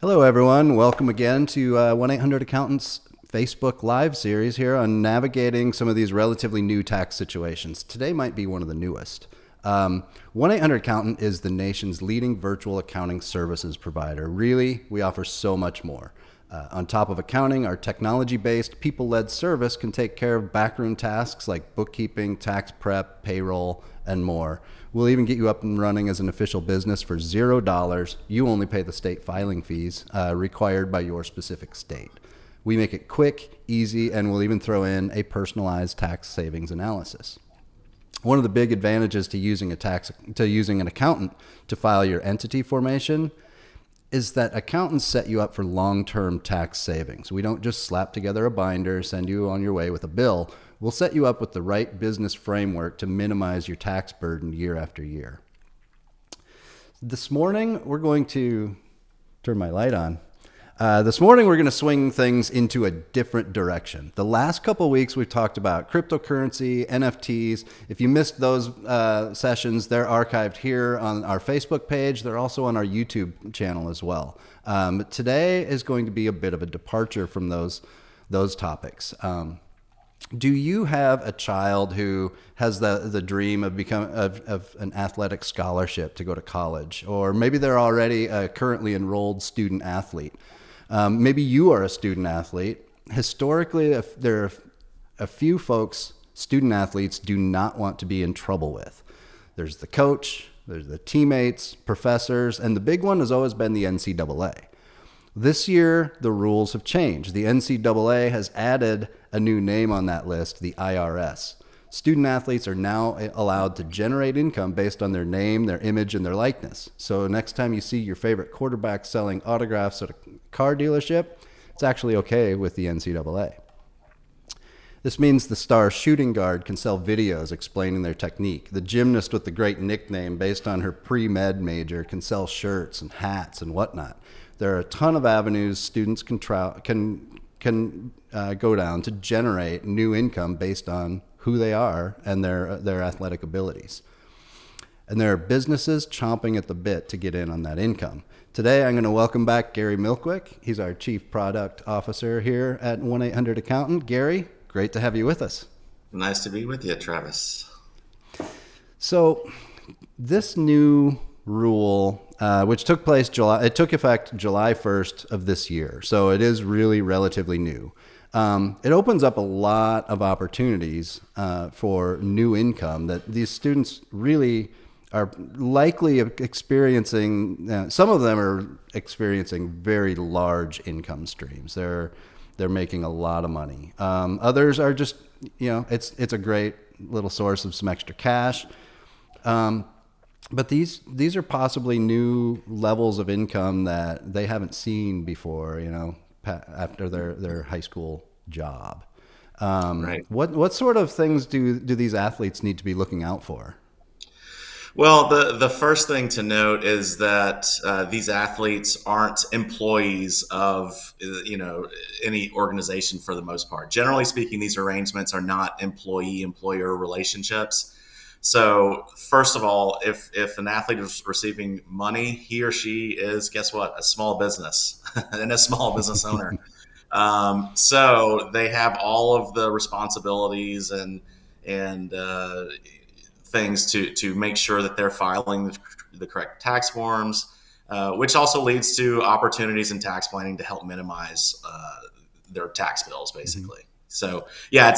Hello, everyone. Welcome again to 1-800-ACCOUNTANTS Facebook Live series here on navigating some of these relatively new tax situations. Today might be one of the newest. 1-800-ACCOUNTANT is the nation's leading virtual accounting services provider. Really, we offer so much more. On top of accounting, our technology-based, people-led service can take care of backroom tasks like bookkeeping, tax prep, payroll, and more. We'll even get you up and running as an official business for $0. You only pay the state filing fees required by your specific state. We make it quick, easy, and we'll even throw in a personalized tax savings analysis. One of the big advantages to using an accountant to file your entity formation is that accountants set you up for long-term tax savings. We don't just slap together a binder, send you on your way with a bill. We'll set you up with the right business framework to minimize your tax burden year after year. This morning, we're going to turn my light on. This morning, we're going to swing things into a different direction. The last couple of weeks, we've talked about cryptocurrency, NFTs. If you missed those sessions, they're archived here on our Facebook page. They're also on our YouTube channel as well. Today is going to be a bit of a departure from those topics. Do you have a child who has the dream of of an athletic scholarship to go to college? Or maybe they're already a currently enrolled student athlete. Maybe you are a student athlete. Historically, there are a few folks student athletes do not want to be in trouble with. There's the coach, there's the teammates, professors, and the big one has always been the NCAA. This year, the rules have changed. The NCAA has added a new name on that list, the IRS. Student athletes are now allowed to generate income based on their name, their image, and their likeness. So next time you see your favorite quarterback selling autographs at a car dealership, it's actually okay with the NCAA. This means the star shooting guard can sell videos explaining their technique. The gymnast with the great nickname based on her pre-med major can sell shirts and hats and whatnot. There are a ton of avenues students can go down to generate new income based on who they are and their athletic abilities. And there are businesses chomping at the bit to get in on that income. Today, I'm going to welcome back Gary Milkwick. He's our Chief Product Officer here at 1-800-ACCOUNTANT. Gary, great to have you with us. Nice to be with you, Travis. So this new rule, which took effect July 1st of this year. So it is really relatively new. It opens up a lot of opportunities for new income that these students really are likely experiencing. Some of them are experiencing very large income streams. They're making a lot of money. Others are just, it's a great little source of some extra cash. But these are possibly new levels of income that they haven't seen before, after their high school job. Right. What sort of things do these athletes need to be looking out for? Well, the first thing to note is that these athletes aren't employees of any organization for the most part. Generally speaking, these arrangements are not employee-employer relationships. So first of all, if an athlete is receiving money, he or she is, guess what, a small business and a small business owner. So they have all of the responsibilities and things to make sure that they're filing the correct tax forms, which also leads to opportunities in tax planning to help minimize their tax bills, basically. Mm-hmm. So yeah,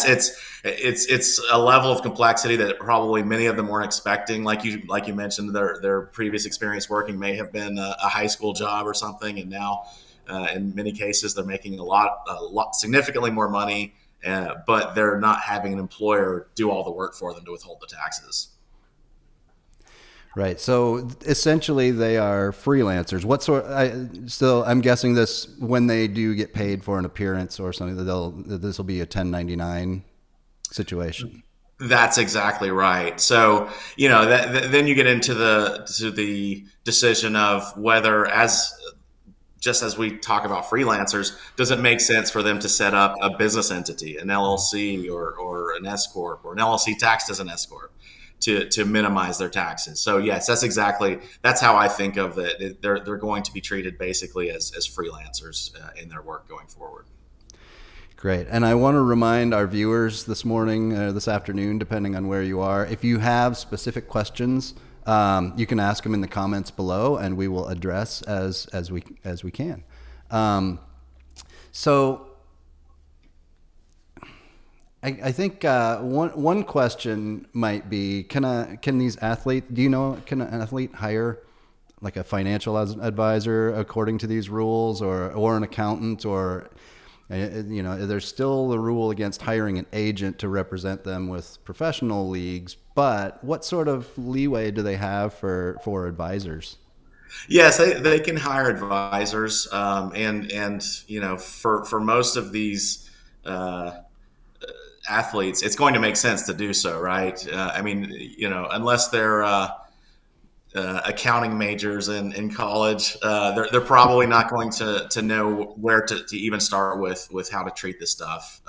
it's a level of complexity that probably many of them weren't expecting. Like you mentioned, their previous experience working may have been a high school job or something, and now in many cases they're making a lot significantly more money, but they're not having an employer do all the work for them to withhold the taxes. Right. So essentially, they are freelancers. What sort? So I'm guessing this when they do get paid for an appearance or something, this will be a 1099 situation. That's exactly right. So then you get into the decision of whether, just as we talk about freelancers, does it make sense for them to set up a business entity, an LLC or an S corp, or an LLC taxed as an S corp? to minimize their taxes. So yes, that's how I think of it. They're going to be treated basically as freelancers in their work going forward. Great. And I want to remind our viewers this morning, this afternoon, depending on where you are, if you have specific questions, you can ask them in the comments below, and we will address as we can. So I think one question might be, can these athletes, do you know, can an athlete hire like a financial advisor according to these rules, or an accountant, or there's still the rule against hiring an agent to represent them with professional leagues, but what sort of leeway do they have for advisors? Yes, they can hire advisors, and for most of these athletes, it's going to make sense to do so, right? I mean, unless they're accounting majors in college, they're probably not going to know where to even start with how to treat this stuff.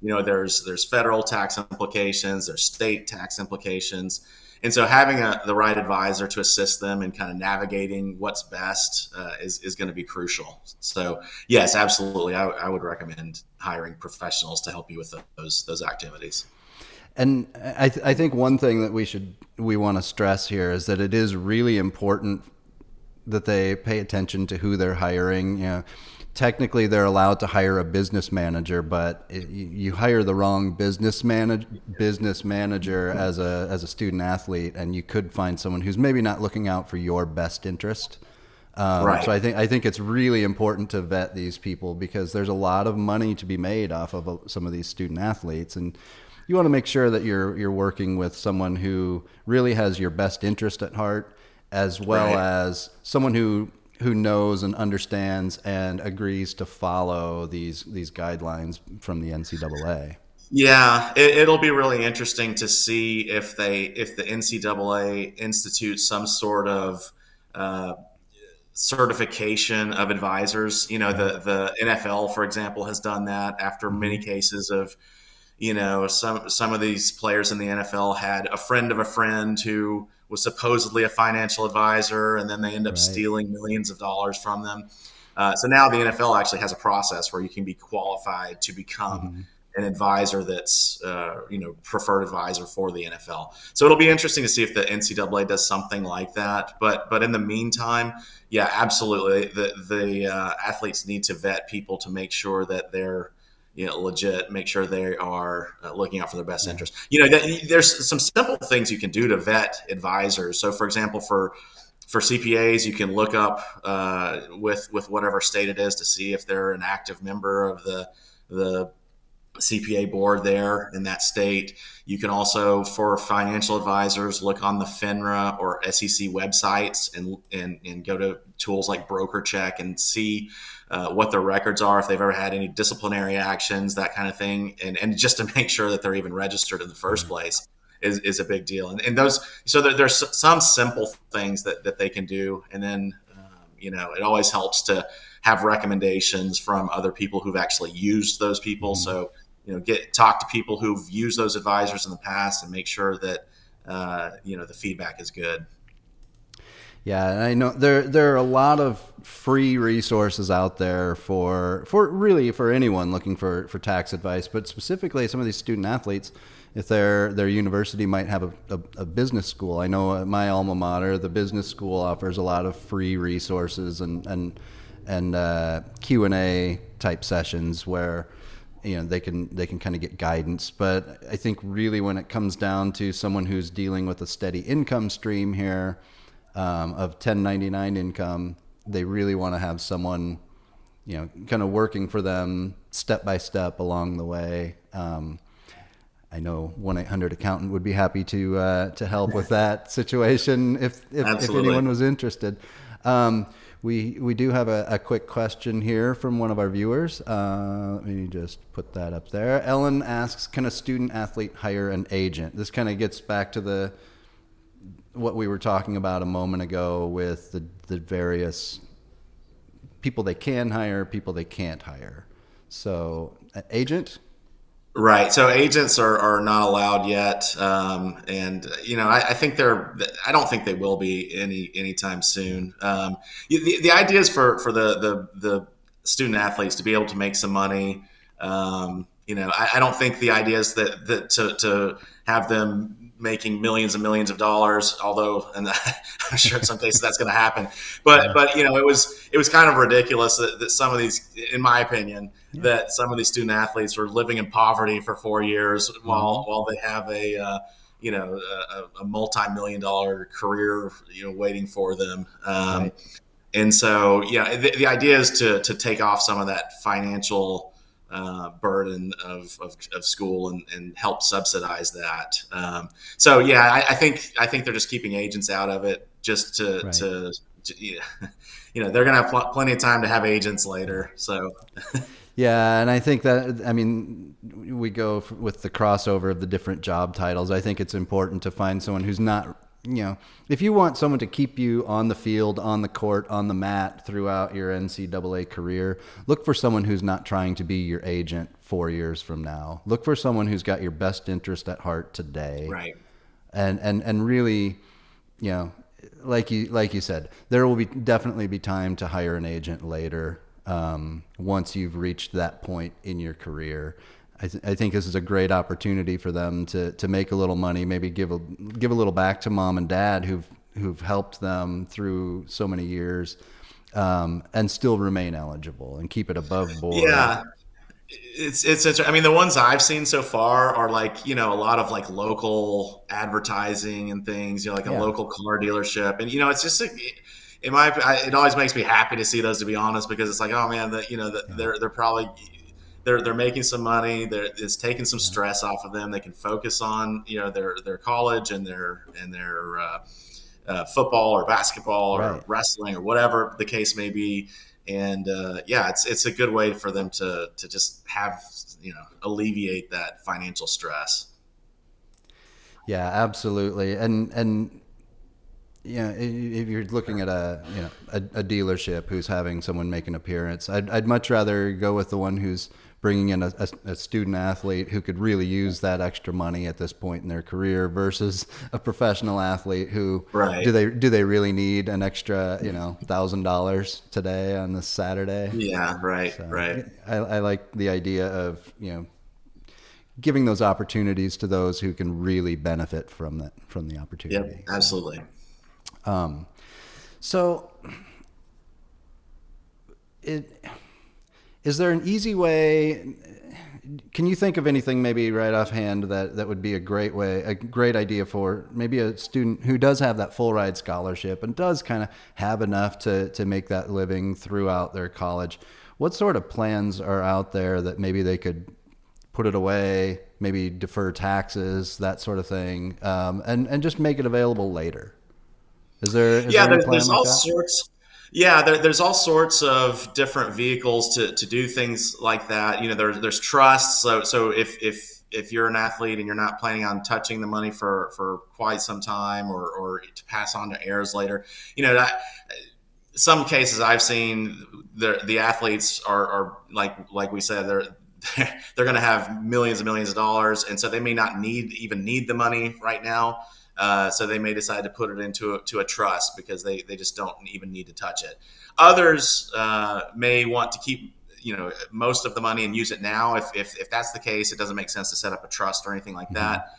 There's federal tax implications, there's state tax implications, and so having the right advisor to assist them in kind of navigating what's best is going to be crucial. So yes, absolutely, I would recommend hiring professionals to help you with those activities. And I think one thing that we want to stress here is that it is really important that they pay attention to who they're hiring. Technically they're allowed to hire a business manager, but you hire the wrong business manager as a student athlete, and you could find someone who's maybe not looking out for your best interest. Right. So I think it's really important to vet these people, because there's a lot of money to be made off of some of these student athletes, and you want to make sure that you're working with someone who really has your best interest at heart, as well as someone who knows and understands and agrees to follow these guidelines from the NCAA. Yeah, it'll be really interesting to see if the NCAA institutes some sort of certification of advisors. The NFL, for example, has done that after many cases of some of these players in the NFL had a friend of a friend who was supposedly a financial advisor, and then they end up stealing millions of dollars from them. So now the NFL actually has a process where you can be qualified to become an advisor that's preferred advisor for the NFL. So it'll be interesting to see if the NCAA does something like that. But in the meantime, yeah, absolutely, the athletes need to vet people to make sure that they're legit, make sure they are looking out for their best interest. There's some simple things you can do to vet advisors. So, for example, for CPAs, you can look up with whatever state it is to see if they're an active member of the CPA board there in that state. You can also, for financial advisors, look on the FINRA or SEC websites and go to tools like Broker Check and see what their records are, if they've ever had any disciplinary actions, that kind of thing. And just to make sure that they're even registered in the first place is a big deal. And there's some simple things that they can do. And then, it always helps to have recommendations from other people who've actually used those people. So, talk to people who've used those advisors in the past and make sure that, the feedback is good. Yeah, I know there are a lot of free resources out there for anyone looking for tax advice, but specifically some of these student athletes, if their university might have a business school. I know at my alma mater, the business school offers a lot of free resources and Q&A type sessions where they can kind of get guidance. But I think really when it comes down to someone who's dealing with a steady income stream here, of 1099 income, they really want to have someone, kind of working for them step by step along the way. I know 1-800-ACCOUNTANT would be happy to help with that situation if anyone was interested. We do have a quick question here from one of our viewers. Let me just put that up there. Ellen asks, can a student athlete hire an agent? This kind of gets back to what we were talking about a moment ago with the various people they can hire, people they can't hire. So, agent? Right. So agents are not allowed yet. And, I think I don't think they will be anytime soon. The idea is for the student athletes to be able to make some money. I don't think the idea is that to have them making millions and millions of dollars, although, and I'm sure in some cases that's going to happen, but it was kind of ridiculous that some of these, in my opinion, that some of these student athletes were living in poverty for 4 years while they have a multi-million-dollar career, waiting for them. Right. And so, the idea is to take off some of that financial burden of school and help subsidize that. I think they're just keeping agents out of it just to they're going to have plenty of time to have agents later. So. Yeah, and I think that, I mean, we go with the crossover of the different job titles. I think it's important to find someone who's not, if you want someone to keep you on the field, on the court, on the mat throughout your NCAA career, look for someone who's not trying to be your agent 4 years from now. Look for someone who's got your best interest at heart today. Right. And really, like you said, there will definitely be time to hire an agent later. Once you've reached that point in your career, I think this is a great opportunity for them to make a little money, maybe give a little back to mom and dad who've helped them through so many years, and still remain eligible and keep it above board. Yeah. It's I mean, the ones I've seen so far are like, a lot of like local advertising and things, like a local car dealership. And, it's just it always makes me happy to see those, to be honest, because it's like, oh man, they're probably, they're making some money. It's taking some stress off of them. They can focus on, their college and their football or basketball or wrestling or whatever the case may be. And it's a good way for them to just have, alleviate that financial stress. Yeah, absolutely. And if you're looking at a dealership who's having someone make an appearance, I'd much rather go with the one who's bringing in a student athlete who could really use that extra money at this point in their career versus a professional athlete who do they really need an extra $1,000 today on this Saturday? Yeah, right, so right. I like the idea of giving those opportunities to those who can really benefit from the opportunity. Yep, absolutely. So is there an easy way? Can you think of anything maybe right offhand that would be a great idea for maybe a student who does have that full ride scholarship and does kind of have enough to make that living throughout their college? What sort of plans are out there that maybe they could put it away, maybe defer taxes, that sort of thing, and just make it available later? Is there there's all sorts. Yeah, there's all sorts of different vehicles to do things like that. There's trusts. So if you're an athlete and you're not planning on touching the money for quite some time or to pass on to heirs later, that some cases I've seen the athletes are like we said, they're going to have millions and millions of dollars, and so they may not even need the money right now. So they may decide to put it into a trust because they just don't even need to touch it. Others may want to keep most of the money and use it now. If that's the case, it doesn't make sense to set up a trust or anything like that.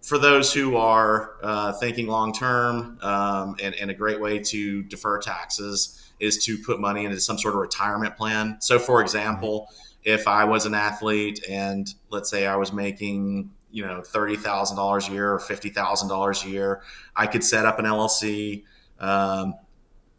For those who are thinking long term, and a great way to defer taxes is to put money into some sort of retirement plan. So, for example, if I was an athlete and let's say I was making $30,000 a year or $50,000 a year, I could set up an LLC and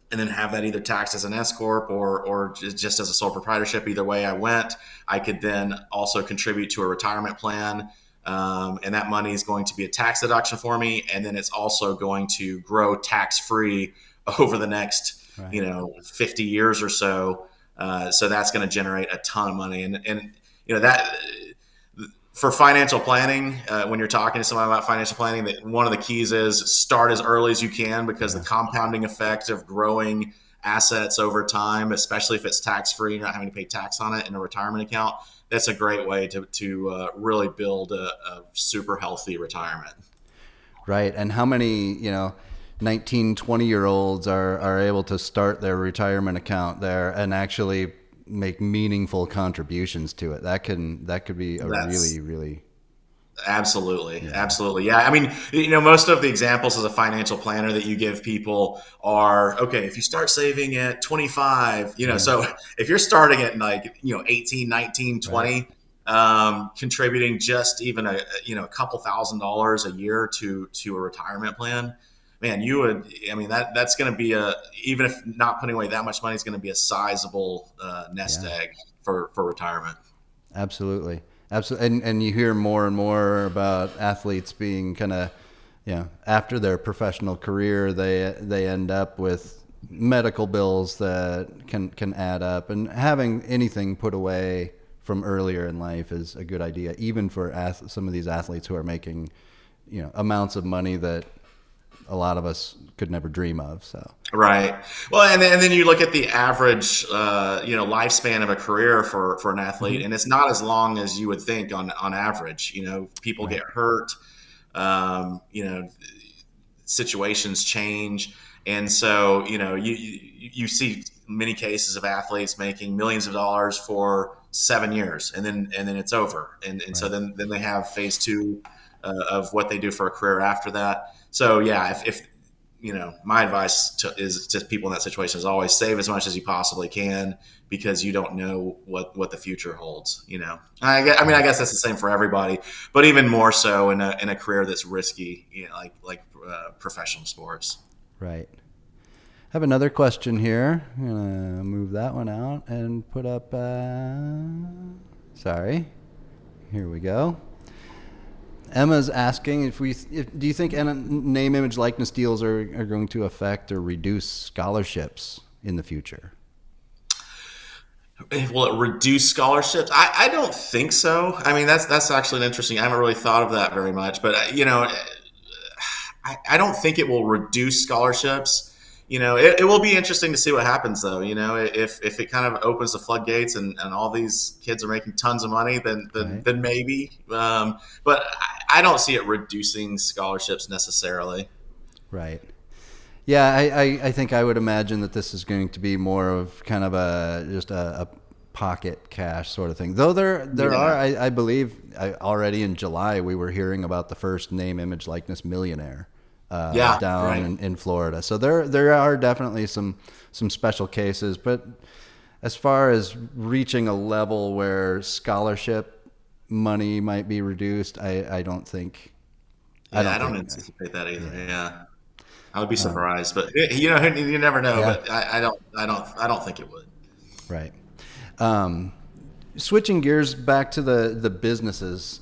then have that either taxed as an S corp or just as a sole proprietorship. Either way I went, I could then also contribute to a retirement plan, and that money is going to be a tax deduction for me, and then it's also going to grow tax free over the next 50 years or so. So that's going to generate a ton of money, and that. For financial planning, when you're talking to someone about financial planning, that one of the keys is start as early as you can, because the compounding effect of growing assets over time, especially if it's tax-free, you're not having to pay tax on it in a retirement account, that's a great way to really build a super healthy retirement. Right. And how many, 19, 20-year-olds are able to start their retirement account there and actually make meaningful contributions to it? That could be a That's really, really. Absolutely. Yeah. Absolutely. Yeah. I mean, most of the examples as a financial planner that you give people are, okay, if you start saving at 25, so if you're starting at 18, 19, Right. 20, contributing just even a couple $1,000s a year to a retirement plan, man, that's going to be even if not putting away that much money, it's going to be a sizable nest Yeah. egg for retirement. Absolutely. Absolutely. And you hear more and more about athletes being kind of, after their professional career, they end up with medical bills that can add up, and having anything put away from earlier in life is a good idea, even for some of these athletes who are making, amounts of money that a lot of us could never dream of. So. Right. Well, and then you look at the average, lifespan of a career for an athlete, and it's not as long as you would think on average. People Right. get hurt. Situations change, and so you see many cases of athletes making millions of dollars for 7 years, and then it's over, and so Right. then they have phase two of what they do for a career after that. So yeah, if my advice is to people in that situation is always save as much as you possibly can, because you don't know what the future holds. I guess that's the same for everybody, but even more so in a career that's risky, like professional sports. Right. Have another question here. I'm gonna move that one out and put up. Sorry. Here we go. Emma's asking do you think name, image, likeness deals are going to affect or reduce scholarships in the future? Will it reduce scholarships? I don't think so. I mean, that's actually an interesting. I haven't really thought of that very much, but I don't think it will reduce scholarships. It will be interesting to see what happens, though. If it kind of opens the floodgates and all these kids are making tons of money, then Right. then maybe. But I don't see it reducing scholarships necessarily. Right. Yeah, I think I would imagine that this is going to be more of kind of just a pocket cash sort of thing. Though there are, Yeah. I believe, already in July we were hearing about the first name, image, likeness millionaire Yeah. down Right. in Florida. So there are definitely some special cases. But as far as reaching a level where scholarship money might be reduced, I don't think. Yeah. I don't think. anticipate that either. Yeah. Yeah. I would be surprised, but you never know. Yeah. But I don't think it would. Right. Um, Switching gears back to the businesses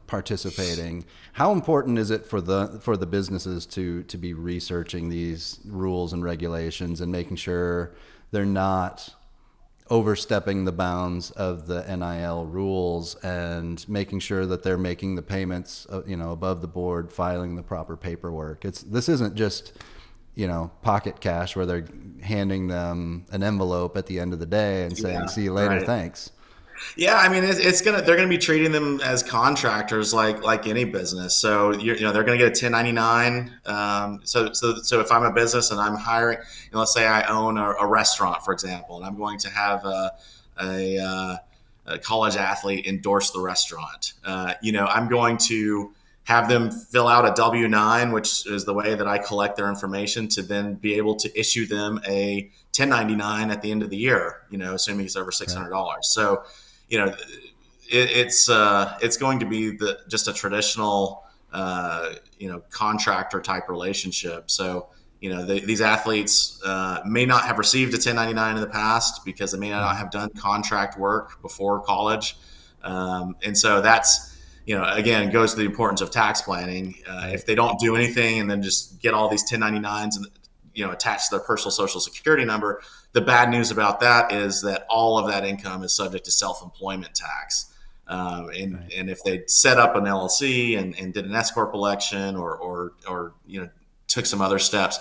participating, how important is it for the businesses to be researching these rules and regulations and making sure they're not overstepping the bounds of the NIL rules, and making sure that they're making the payments, above the board, filing the proper paperwork? This isn't just, pocket cash where they're handing them an envelope at the end of the day and saying, Yeah. "See you later, Right. thanks." Yeah, I mean, they're gonna be treating them as contractors like any business. So they're gonna get a 1099. So if I'm a business and I'm hiring, let's say I own a restaurant, for example, and I'm going to have a college athlete endorse the restaurant. I'm going to have them fill out a W-9, which is the way that I collect their information, to then be able to issue them a 1099 at the end of the year. Assuming it's over $600. So it's going to be just a traditional contractor type relationship. So these athletes may not have received a 1099 in the past because they may not have done contract work before college, and so that's again goes to the importance of tax planning. If they don't do anything and then just get all these 1099s and attached to their personal social security number, the bad news about that is that all of that income is subject to self-employment tax. And if they set up an LLC and did an S corp election or took some other steps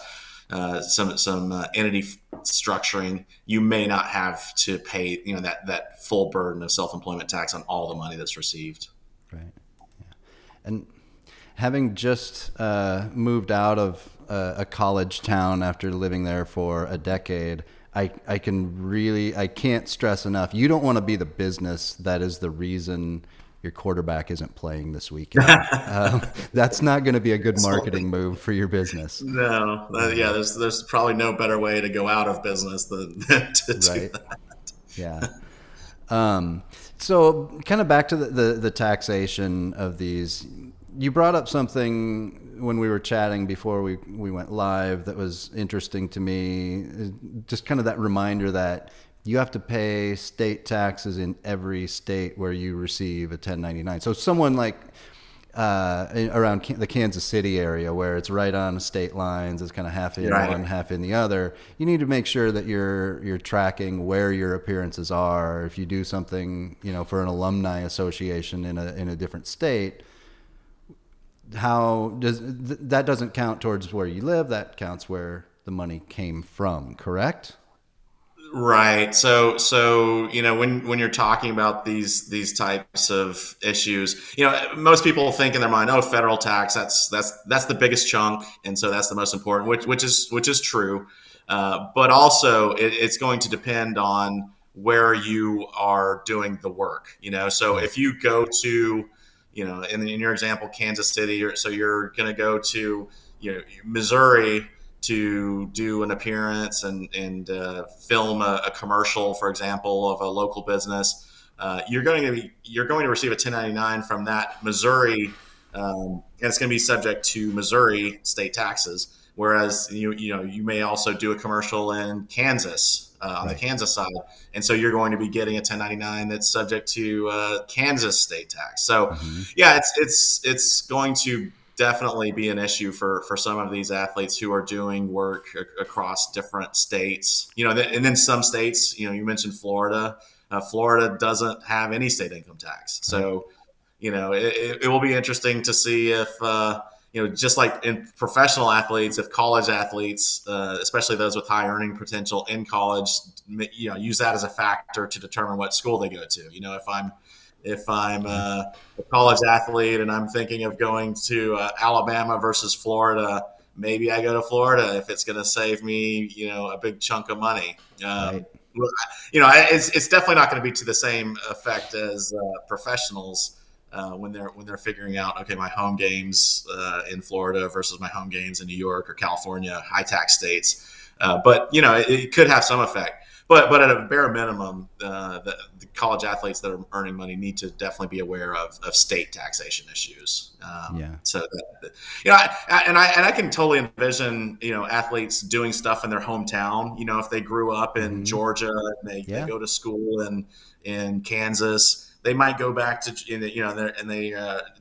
some entity structuring, you may not have to pay that full burden of self-employment tax on all the money that's received. Right. Yeah. And having just moved out of a college town after living there for a decade, I can't stress enough. You don't want to be the business that is the reason your quarterback isn't playing this weekend. That's not going to be a good marketing move for your business. No, yeah, there's probably no better way to go out of business than to do that. Yeah. So kind of back to the taxation of these, you brought up something when we were chatting before we went live that was interesting to me. Just kind of that reminder that you have to pay state taxes in every state where you receive a 1099. So someone like around the Kansas City area where it's right on state lines, it's kind of half in one, half in the other. You need to make sure that you're tracking where your appearances are. If you do something, for an alumni association in a different state, that doesn't count towards where you live. That counts where the money came from. Correct? Right. So when you're talking about these types of issues, most people think in their mind, oh, federal tax, that's the biggest chunk, and so that's the most important, which is true. But also it's going to depend on where you are doing the work. So if you go to in your example, Kansas City, so you're going to go to Missouri to do an appearance and film a commercial, for example, of a local business, you're going to receive a 1099 from that Missouri, and it's going to be subject to Missouri state taxes. Whereas you may also do a commercial in Kansas on the Kansas side, and so you're going to be getting a 1099 that's subject to Kansas state tax. So yeah, it's going to definitely be an issue for some of these athletes who are doing work across different states. And then some states, you mentioned Florida. Florida doesn't have any state income tax, so it will be interesting to see if just like in professional athletes, if college athletes, especially those with high earning potential in college, use that as a factor to determine what school they go to. If I'm a college athlete and I'm thinking of going to Alabama versus Florida, maybe I go to Florida if it's going to save me, a big chunk of money. It's definitely not going to be to the same effect as professionals when they're figuring out, okay, my home games in Florida versus my home games in New York or California, high tax states. But it could have some effect. But at a bare minimum, the college athletes that are earning money need to definitely be aware of state taxation issues. So I can totally envision athletes doing stuff in their hometown. If they grew up in Georgia and they go to school in Kansas, they might go back to and they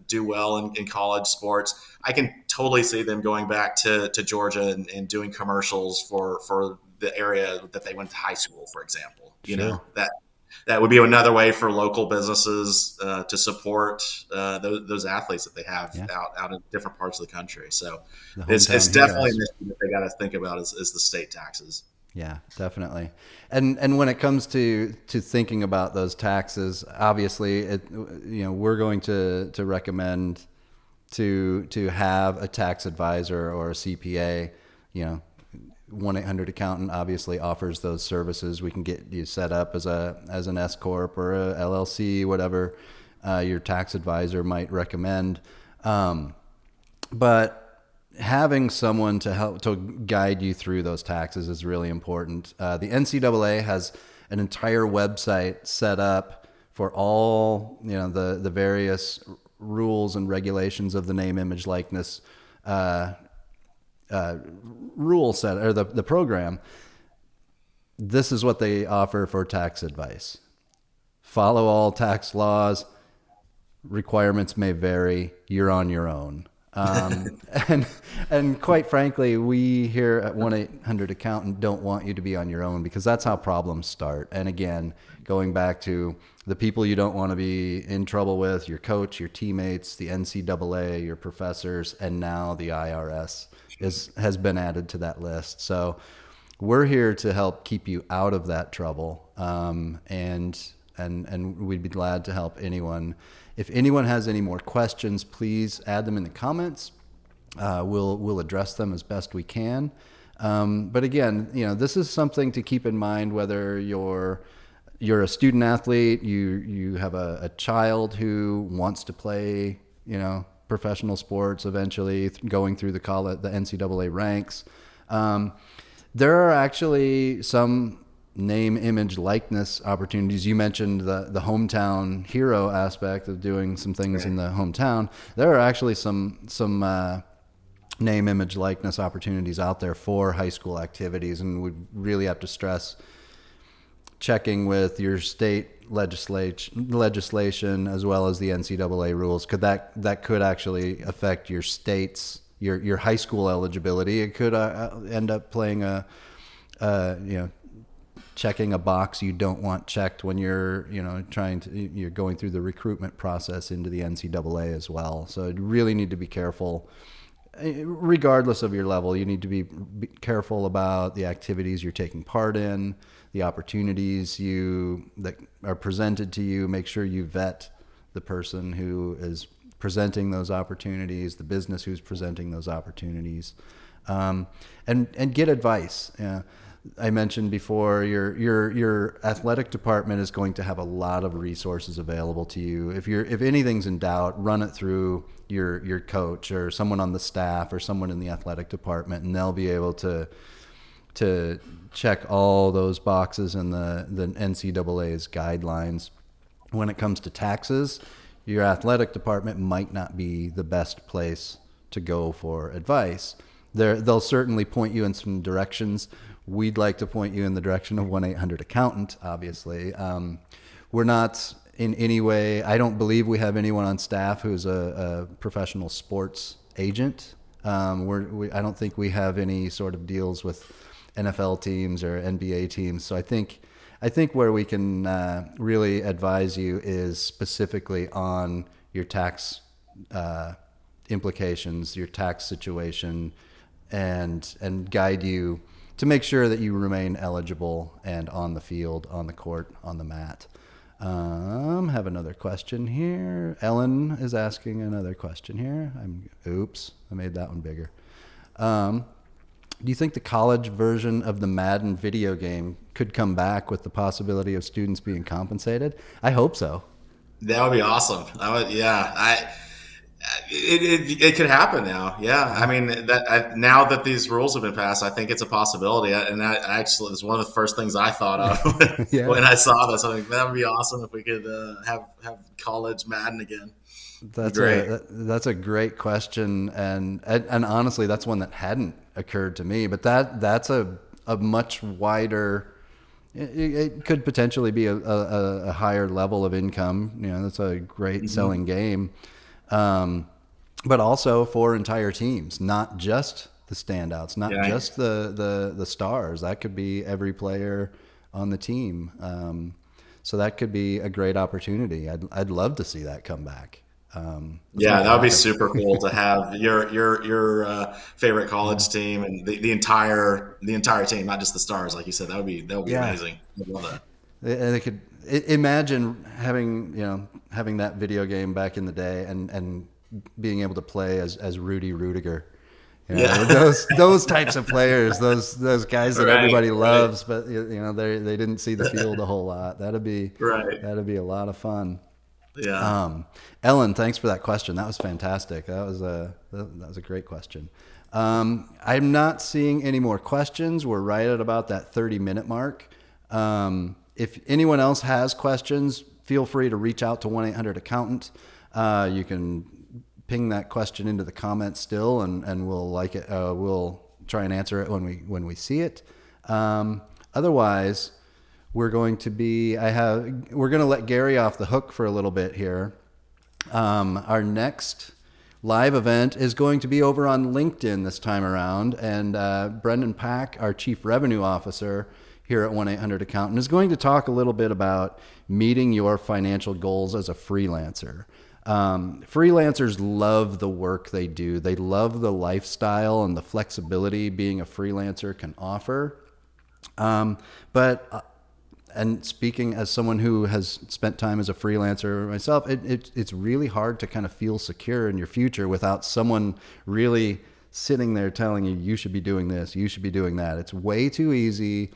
do well in college sports. I can totally see them going back to Georgia and doing commercials for the area that they went to high school, for example. That would be another way for local businesses to support those athletes that they have out in different parts of the country. So it's definitely an issue that they got to think about is the state taxes. Yeah, definitely. And when it comes to thinking about those taxes, obviously, we're going to recommend to have a tax advisor or a CPA. 1-800-ACCOUNTANT obviously offers those services. We can get you set up as an S corp or a LLC, whatever your tax advisor might recommend. But having someone to help to guide you through those taxes is really important. The NCAA has an entire website set up for all the various rules and regulations of the name, image, likeness rule set or the program. This is what they offer for tax advice. Follow all tax laws. Requirements may vary. You're on your own. And And quite frankly, we here at 1-800-ACCOUNTANT don't want you to be on your own, because that's how problems start. And again, going back to the people you don't want to be in trouble with, your coach, your teammates, the NCAA, your professors, and now the IRS has been added to that list. So we're here to help keep you out of that trouble. And we'd be glad to help anyone. If anyone has any more questions, please add them in the comments. We'll address them as best we can. But again, this is something to keep in mind, whether you're a student athlete, you have a child who wants to play, professional sports eventually, going through the NCAA ranks. There are actually some name, image, likeness opportunities. You mentioned the hometown hero aspect of doing some things in the hometown. There are actually some name, image, likeness opportunities out there for high school activities, and we really have to stress checking with your state legislation as well as the NCAA rules. That could actually affect your state's your high school eligibility. It could end up playing checking a box you don't want checked when you're you're going through the recruitment process into the NCAA as well. So you really need to be careful. Regardless of your level, you need to be careful about the activities you're taking part in, the opportunities that are presented to you. Make sure you vet the person who is presenting those opportunities, the business who's presenting those opportunities, and get advice. I mentioned before, your athletic department is going to have a lot of resources available to you. If anything's in doubt, run it through your coach or someone on the staff or someone in the athletic department, and they'll be able to check all those boxes in the NCAA's guidelines. When it comes to taxes, your athletic department might not be the best place to go for advice. They'll certainly point you in some directions. We'd like to point you in the direction of 1-800-ACCOUNTANT, obviously. We're not in any way, I don't believe we have anyone on staff who's a professional sports agent. I don't think we have any sort of deals with NFL teams or NBA teams. So I think where we can really advise you is specifically on your tax implications, your tax situation, and guide you to make sure that you remain eligible and on the field, on the court, on the mat. Have another question here. Ellen is asking another question here. Oops, I made that one bigger. Do you think the college version of the Madden video game could come back with the possibility of students being compensated? I hope so. That would be awesome. It could happen now. Yeah. I mean, now that these rules have been passed, I think it's a possibility. And that actually is one of the first things I thought of when I saw this. I think that would be awesome if we could have college Madden again. That's a great question. And honestly, that's one that hadn't occurred to me, but that's a much wider, it could potentially be a higher level of income. That's a great selling game. But also for entire teams, not just the standouts, not just the stars. That could be every player on the team. So that could be a great opportunity. I'd love to see that come back. That would be super cool to have your favorite college team and the entire team, not just the stars, like you said. That would be amazing. I love that. And imagine having that video game back in the day and being able to play as Rudy Rudiger. Those types of players, those guys that everybody loves, but they didn't see the field a whole lot. That'd be a lot of fun. Yeah. Ellen, thanks for that question. That was fantastic. That was a great question. I'm not seeing any more questions. We're right at about that 30-minute mark. If anyone else has questions, feel free to reach out to 1-800-ACCOUNTANT. You can ping that question into the comments still, and we'll like it. We'll try and answer it when we see it. Otherwise, we're going to let Gary off the hook for a little bit here. live event is going to be over on LinkedIn this time around. And Brendan Pack, our Chief Revenue Officer here at 1-800-ACCOUNTANT, is going to talk a little bit about meeting your financial goals as a freelancer. Freelancers love the work they do. They love the lifestyle and the flexibility being a freelancer can offer. And speaking as someone who has spent time as a freelancer myself, it's really hard to kind of feel secure in your future without someone really sitting there telling you, you should be doing this, you should be doing that. It's way too easy,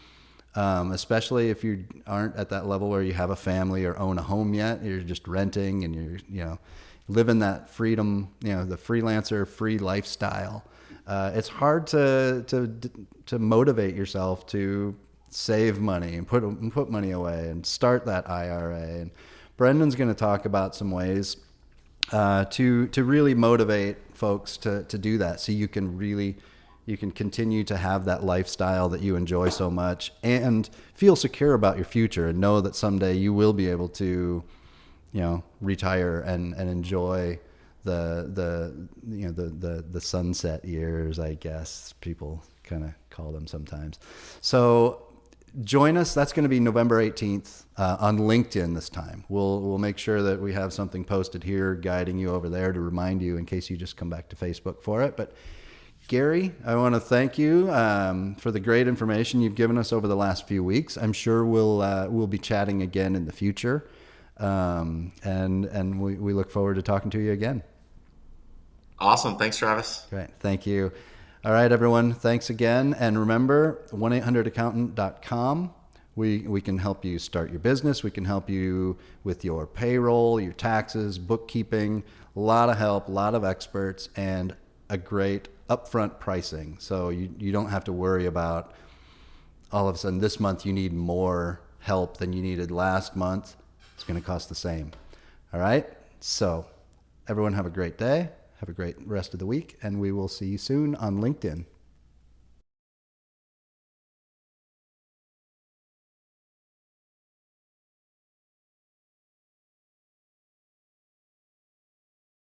especially if you aren't at that level where you have a family or own a home yet. You're just renting and you're, living that freedom, the freelancer free lifestyle. It's hard to motivate yourself to save money and put money away and start that IRA. And Brendan's going to talk about some ways to really motivate folks to do that, so you can continue to have that lifestyle that you enjoy so much and feel secure about your future and know that someday you will be able to retire and enjoy the sunset years, I guess people kind of call them sometimes. So join us. That's going to be November 18th on LinkedIn this time. We'll make sure that we have something posted here guiding you over there to remind you in case you just come back to Facebook for it. But Gary, I want to thank you for the great information you've given us over the last few weeks. I'm sure we'll be chatting again in the future, and we look forward to talking to you again. Awesome. Thanks, Travis. Great. Thank you. All right, everyone. Thanks again. And remember, 1-800-ACCOUNTANT.com. We can help you start your business. We can help you with your payroll, your taxes, bookkeeping, a lot of help, a lot of experts, and a great upfront pricing. So you don't have to worry about all of a sudden this month you need more help than you needed last month. It's going to cost the same. All right. So everyone have a great day. Have a great rest of the week, and we will see you soon on LinkedIn.